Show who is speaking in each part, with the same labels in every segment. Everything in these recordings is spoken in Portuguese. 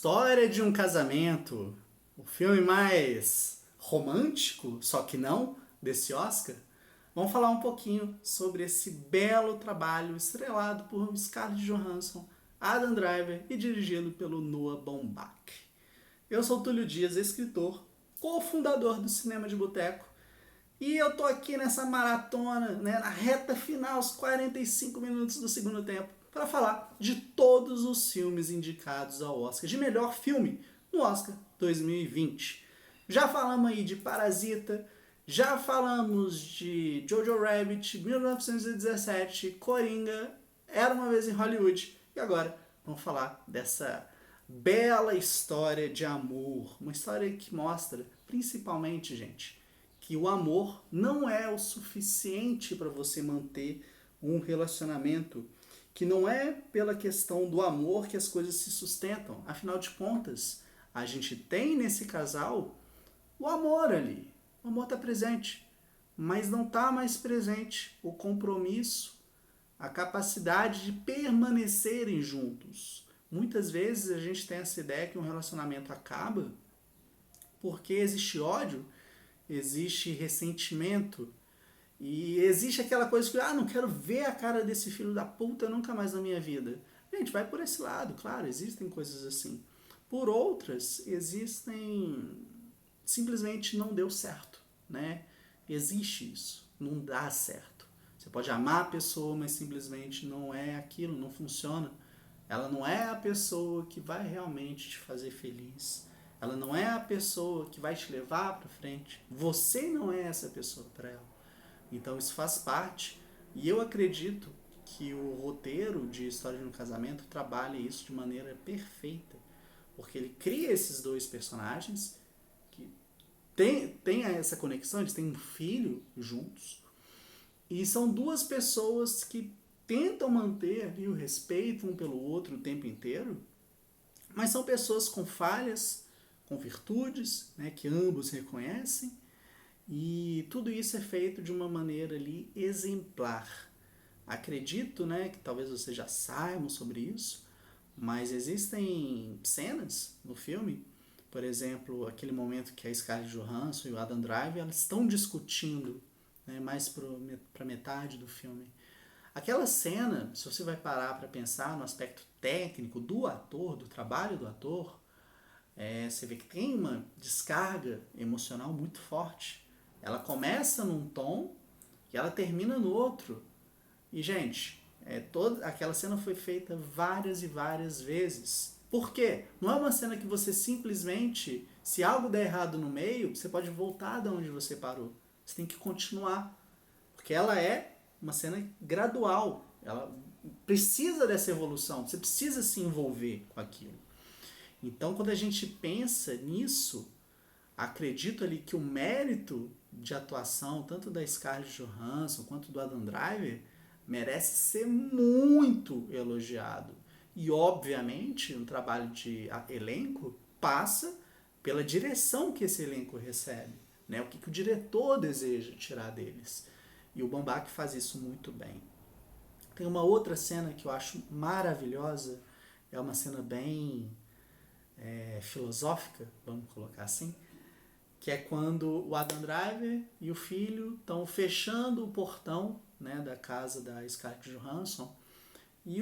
Speaker 1: História de um Casamento, o filme mais romântico, só que não, desse Oscar. Vamos falar um pouquinho sobre esse belo trabalho estrelado por Scarlett Johansson, Adam Driver e dirigido pelo Noah Baumbach. Eu sou Túlio Dias, escritor, cofundador do Cinema de Boteco, e eu tô aqui nessa maratona, na reta final, os 45 minutos do segundo tempo, para falar de todos os filmes indicados ao Oscar de melhor filme no Oscar 2020. Já falamos aí de Parasita, já falamos de Jojo Rabbit, 1917, Coringa, Era Uma Vez em Hollywood, e agora vamos falar dessa bela história de amor, uma história que mostra, principalmente, gente, que o amor não é o suficiente para você manter um relacionamento, que não é pela questão do amor que as coisas se sustentam. Afinal de contas, a gente tem nesse casal o amor ali. O amor está presente, mas não está mais presente o compromisso, a capacidade de permanecerem juntos. Muitas vezes a gente tem essa ideia que um relacionamento acaba porque existe ódio, existe ressentimento e existe aquela coisa que, não quero ver a cara desse filho da puta nunca mais na minha vida. Gente, vai por esse lado, claro, existem coisas assim. Por outras, existem... simplesmente não deu certo, né? Existe isso, não dá certo. Você pode amar a pessoa, mas simplesmente não é aquilo, não funciona. Ela não é a pessoa que vai realmente te fazer feliz. Ela não é a pessoa que vai te levar para frente. Você não é essa pessoa para ela. Então isso faz parte. E eu acredito que o roteiro de História de um Casamento trabalha isso de maneira perfeita. Porque ele cria esses dois personagens que tem essa conexão, eles têm um filho juntos. E são duas pessoas que tentam manter ali o respeito um pelo outro o tempo inteiro, mas são pessoas com falhas, com virtudes, né, que ambos reconhecem, e tudo isso é feito de uma maneira ali exemplar. Acredito, né, que talvez vocês já saibam sobre isso, mas existem cenas no filme, por exemplo, aquele momento que a Scarlett Johansson e o Adam Driver elas estão discutindo, né, mais para metade do filme. Aquela cena, se você vai parar para pensar no aspecto técnico do ator, do trabalho do ator, você vê que tem uma descarga emocional muito forte. Ela começa num tom e ela termina no outro. E, gente, toda aquela cena foi feita várias e várias vezes. Por quê? Não é uma cena que você simplesmente, se algo der errado no meio, você pode voltar de onde você parou. Você tem que continuar. Porque ela é uma cena gradual. Ela precisa dessa evolução. Você precisa se envolver com aquilo. Então, quando a gente pensa nisso, acredito ali que o mérito de atuação, tanto da Scarlett Johansson quanto do Adam Driver, merece ser muito elogiado. E, obviamente, um trabalho de elenco passa pela direção que esse elenco recebe, né? O que o diretor deseja tirar deles. E o Baumbach faz isso muito bem. Tem uma outra cena que eu acho maravilhosa, é uma cena bem filosófica, vamos colocar assim, que é quando o Adam Driver e o filho estão fechando o portão, né, da casa da Scarlett Johansson, e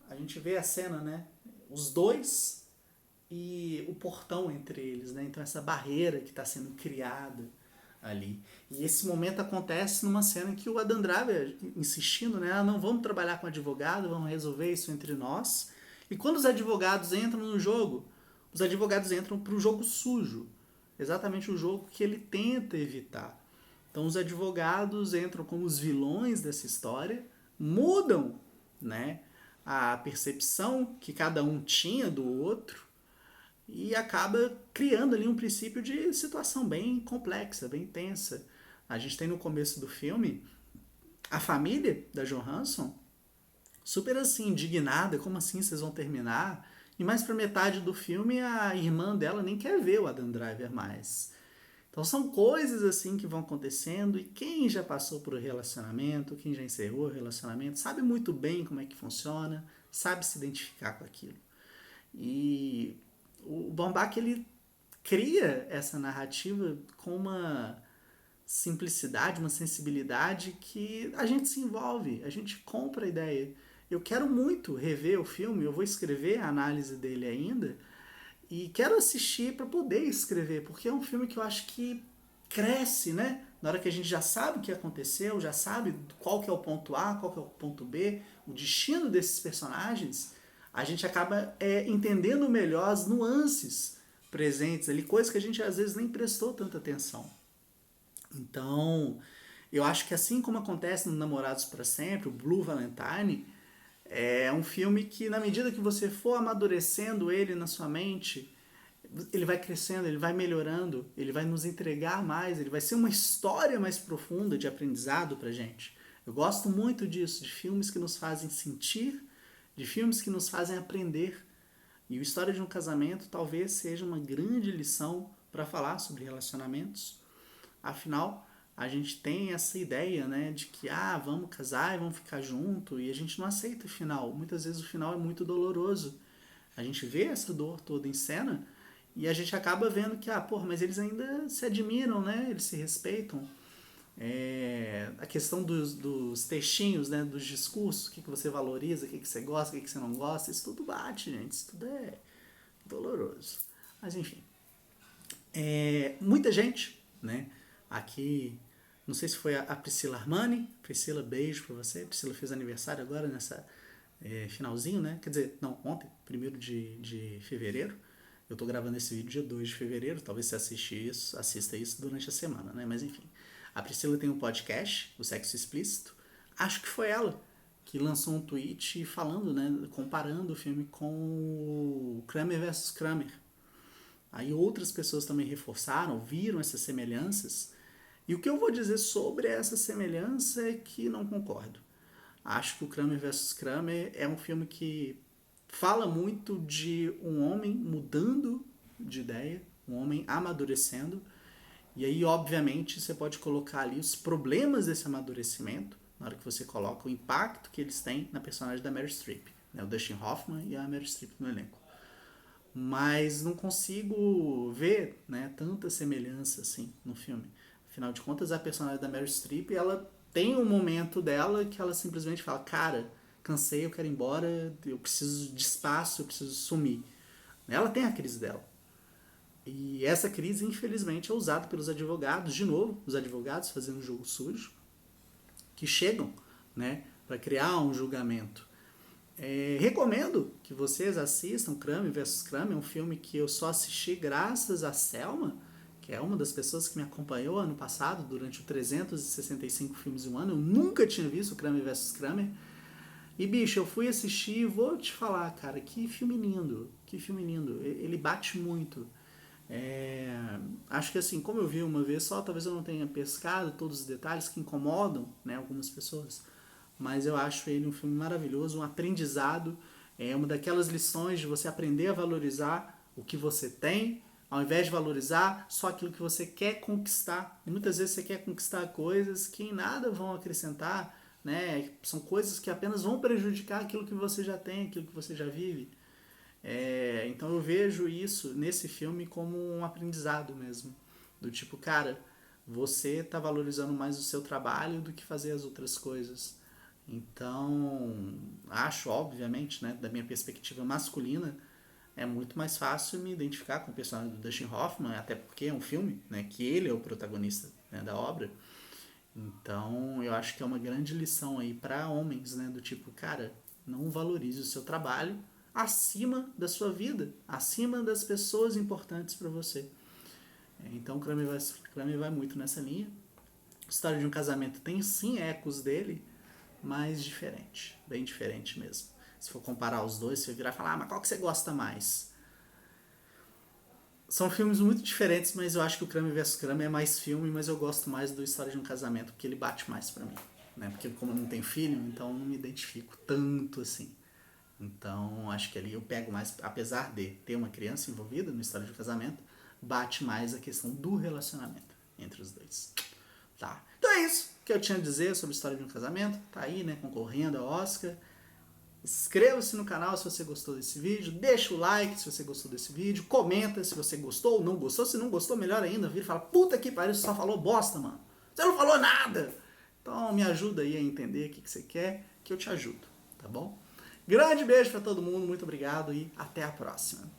Speaker 1: a gente vê a cena, né, os dois e o portão entre eles, né, então essa barreira que está sendo criada ali. E esse momento acontece numa cena que o Adam Driver insistindo, né, não vamos trabalhar com advogado, vamos resolver isso entre nós. E quando os advogados entram no jogo, os advogados entram para o jogo sujo, exatamente o jogo que ele tenta evitar. Então os advogados entram como os vilões dessa história, mudam, né, a percepção que cada um tinha do outro e acaba criando ali um princípio de situação bem complexa, bem tensa. A gente tem no começo do filme a família da Johansson super assim, indignada, como assim vocês vão terminar? E mais pra metade do filme a irmã dela nem quer ver o Adam Driver mais. Então são coisas assim que vão acontecendo e quem já passou por um relacionamento, quem já encerrou o relacionamento, sabe muito bem como é que funciona, sabe se identificar com aquilo. E o Baumbach, ele cria essa narrativa com uma simplicidade, uma sensibilidade que a gente se envolve, a gente compra a ideia. Eu quero muito rever o filme, eu vou escrever a análise dele ainda e quero assistir para poder escrever, porque é um filme que eu acho que cresce, né? Na hora que a gente já sabe o que aconteceu, já sabe qual que é o ponto A, qual que é o ponto B, o destino desses personagens, a gente acaba entendendo melhor as nuances presentes ali, coisas que a gente às vezes nem prestou tanta atenção. Então, eu acho que assim como acontece no Namorados para Sempre, o Blue Valentine, é um filme que, na medida que você for amadurecendo ele na sua mente, ele vai crescendo, ele vai melhorando, ele vai nos entregar mais, ele vai ser uma história mais profunda de aprendizado pra gente. Eu gosto muito disso, de filmes que nos fazem sentir, de filmes que nos fazem aprender. E o História de um Casamento talvez seja uma grande lição para falar sobre relacionamentos. Afinal, a gente tem essa ideia, né, de que vamos casar e vamos ficar junto, e a gente não aceita o final. Muitas vezes o final é muito doloroso. A gente vê essa dor toda em cena e a gente acaba vendo que, mas eles ainda se admiram, né? Eles se respeitam. A questão dos textinhos, né? Dos discursos, o que você valoriza, o que você gosta, o que você não gosta, isso tudo bate, gente. Isso tudo é doloroso. Mas enfim. Muita gente, né? Aqui, não sei se foi a Priscila Armani. Priscila, beijo pra você. Priscila fez aniversário agora nessa finalzinho, né? Quer dizer, não, ontem, 1º de fevereiro. Eu tô gravando esse vídeo dia 2 de fevereiro. Talvez você assista isso durante a semana, né? Mas enfim. A Priscila tem um podcast, o Sexo Explícito. Acho que foi ela que lançou um tweet falando, né? Comparando o filme com o Kramer versus Kramer. Aí outras pessoas também reforçaram, viram essas semelhanças. E o que eu vou dizer sobre essa semelhança é que não concordo. Acho que o Kramer vs Kramer é um filme que fala muito de um homem mudando de ideia, um homem amadurecendo. E aí, obviamente, você pode colocar ali os problemas desse amadurecimento, na hora que você coloca o impacto que eles têm na personagem da Meryl Streep, né? O Dustin Hoffman e a Meryl Streep no elenco. Mas não consigo ver, né, tanta semelhança assim no filme. Afinal de contas, a personagem da Meryl Streep, ela tem um momento dela que ela simplesmente fala: cara, cansei, eu quero ir embora, eu preciso de espaço, eu preciso sumir. Ela tem a crise dela. E essa crise, infelizmente, é usada pelos advogados, de novo, os advogados fazendo um jogo sujo, que chegam, né, para criar um julgamento. Recomendo que vocês assistam Kramer vs Kramer, um filme que eu só assisti graças a Selma, que é uma das pessoas que me acompanhou ano passado, durante o 365 filmes em um ano. Eu nunca tinha visto Kramer vs Kramer. E, bicho, eu fui assistir e vou te falar, cara, que filme lindo. Que filme lindo. Ele bate muito. Acho que assim, como eu vi uma vez só, talvez eu não tenha pescado todos os detalhes que incomodam, né, algumas pessoas. Mas eu acho ele um filme maravilhoso, um aprendizado. É uma daquelas lições de você aprender a valorizar o que você tem, ao invés de valorizar só aquilo que você quer conquistar. E muitas vezes você quer conquistar coisas que em nada vão acrescentar, né? São coisas que apenas vão prejudicar aquilo que você já tem, aquilo que você já vive. Então eu vejo isso nesse filme como um aprendizado mesmo. Do tipo, cara, você está valorizando mais o seu trabalho do que fazer as outras coisas. Então, acho, obviamente, né, da minha perspectiva masculina, é muito mais fácil me identificar com o personagem do Dustin Hoffman, até porque é um filme, né, que ele é o protagonista, né, da obra. Então, eu acho que é uma grande lição aí para homens, né, do tipo, cara, não valorize o seu trabalho acima da sua vida, acima das pessoas importantes para você. Então, o Kramer vai muito nessa linha. A História de um Casamento tem sim ecos dele, mas diferente, bem diferente mesmo. Se for comparar os dois, você virar e falar, mas qual que você gosta mais? São filmes muito diferentes, mas eu acho que o Kramer vs Kramer é mais filme, mas eu gosto mais do História de um Casamento, porque ele bate mais pra mim. Né? Porque como eu não tenho filho, então eu não me identifico tanto assim. Então acho que ali eu pego mais, apesar de ter uma criança envolvida no História de um Casamento, bate mais a questão do relacionamento entre os dois. Tá? Então é isso que eu tinha a dizer sobre a História de um Casamento. Tá aí, né, concorrendo ao Oscar. Inscreva-se no canal se você gostou desse vídeo, deixa o like se você gostou desse vídeo, comenta se você gostou ou não gostou. Se não gostou, melhor ainda, vira e fala, puta que pariu, você só falou bosta, mano. Você não falou nada. Então me ajuda aí a entender o que você quer, que eu te ajudo, tá bom? Grande beijo pra todo mundo, muito obrigado e até a próxima.